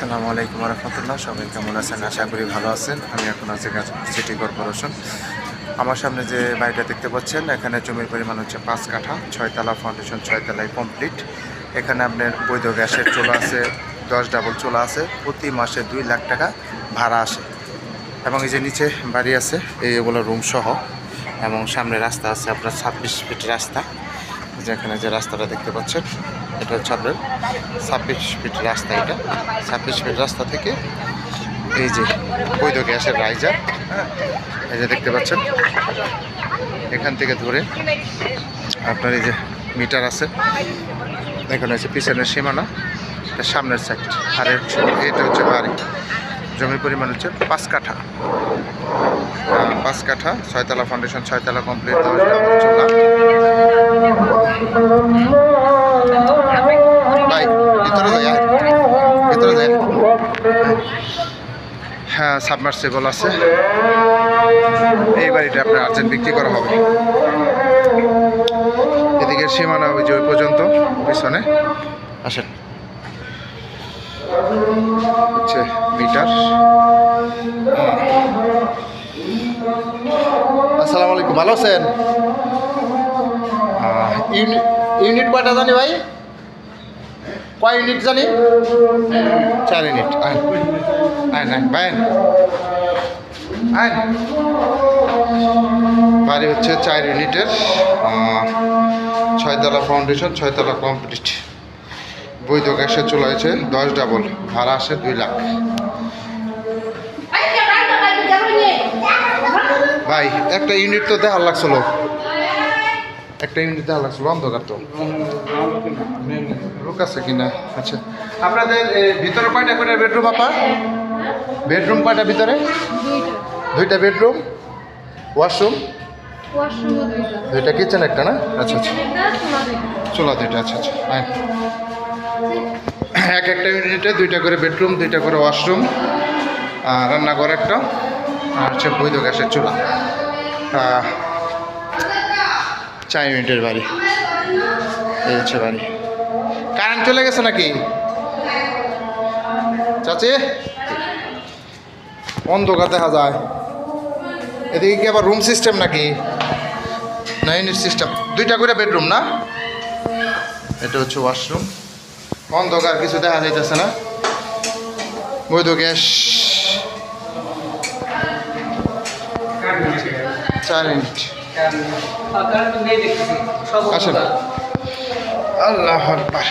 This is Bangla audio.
আসসালামু আলাইকুম রহমতুল্লাহ। সবাই কেমন আছেন? আশা করি ভালো আছেন। আমি এখন আছি গাজীপুর সিটি কর্পোরেশন। আমার সামনে যে বাড়িটা দেখতে পাচ্ছেন, এখানে জমির পরিমাণ হচ্ছে 5 কাঠা, 6 তলা ফাউন্ডেশন, 6 তলায় কমপ্লিট। এখানে আপনার বৈধ গ্যাসের চুলা আছে, 10 ডাবল চুলা আছে, প্রতি মাসে 2 লাখ টাকা ভাড়া আসে। এবং এই যে নিচে বাড়ি আছে, এইগুলো রুম সহ, এবং সামনে রাস্তা আছে আপনার 26 ফিট রাস্তা। যেখানে যে রাস্তাটা দেখতে পাচ্ছেন, এটা হচ্ছে আপনার 26 ফিট রাস্তা। এটা 26 ফিট রাস্তা থেকে এই যে বৈধ গ্যাসের রাইজার, হ্যাঁ, এই যে দেখতে পাচ্ছেন, এখান থেকে ধরে আপনার এই যে মিটার আছে, এখানে হচ্ছে পিছনের সীমানা, এটা সামনের সাইড। আর এটা হচ্ছে বাড়ি। জমির পরিমাণ হচ্ছে 5 কাঠা, 5 কাঠা, 6 তলা ফাউন্ডেশন, 6 তলা কমপ্লিট, 10 ডাবল চুলা। ভাই ভিতরে যাই, ভিতরে যাই। হ্যাঁ, সাবমার্সিবল আছে। এই বাড়িটা আপনার আর্জেন্ট বিক্রি করা হবে। এদিকে সীমানা ওই যে ওই পর্যন্ত পিছনে আসেন, হচ্ছে মিটার। আসসালামু আলাইকুম, ভালো আছেন? ইউনিট কয়টা জানি ভাই? কয় ইউনিট জানি? 4 ইউনিট। আইন ভাই, আইন। বাড়ি হচ্ছে 4 ইউনিটের, 6 তলা ফাউন্ডেশন, 6 তলা কমপ্লিট। বৈধ গ্যাসের চুলা হয়েছে 10 ডাবল, ভাড়া আসে 2 লাখ। ভাই একটা ইউনিট তো দেখার লাগছিল, একটা ইউনিট দেখার লাগছিল, অন্ধকার তো। লোক আছে কিনা? আচ্ছা, আপনাদের ভিতরে কয়টা করে বেডরুম? আপা বেডরুম কয়টা ভিতরে? দুইটা বেডরুম, ওয়াশরুম দুইটা, কিচেন একটা না? আচ্ছা আচ্ছা, চুলা দুইটা। আচ্ছা আচ্ছা, একটা ইউনিটে 2টা করে বেডরুম, 2টা করে ওয়াশরুম, রান্নাঘর একটা, আর হচ্ছে বৈধ গ্যাসের চুলা। 4 ইউনিটের বাড়ি। এই হচ্ছে বাড়ি। কারেন্ট চলে গেছে নাকি চাচি? অন্ধকার দেখা যায়। এদিকে কি আবার রুম সিস্টেম নাকি না ইউনিট সিস্টেম? 2টা করে বেডরুম না? এটা হচ্ছে ওয়াশরুম। অন্ধকার, কিছু দেখা যাইতেছে না। বৈধ গ্যাস, 4 ইউনিট। আসেন। আল্লাহু আকবার।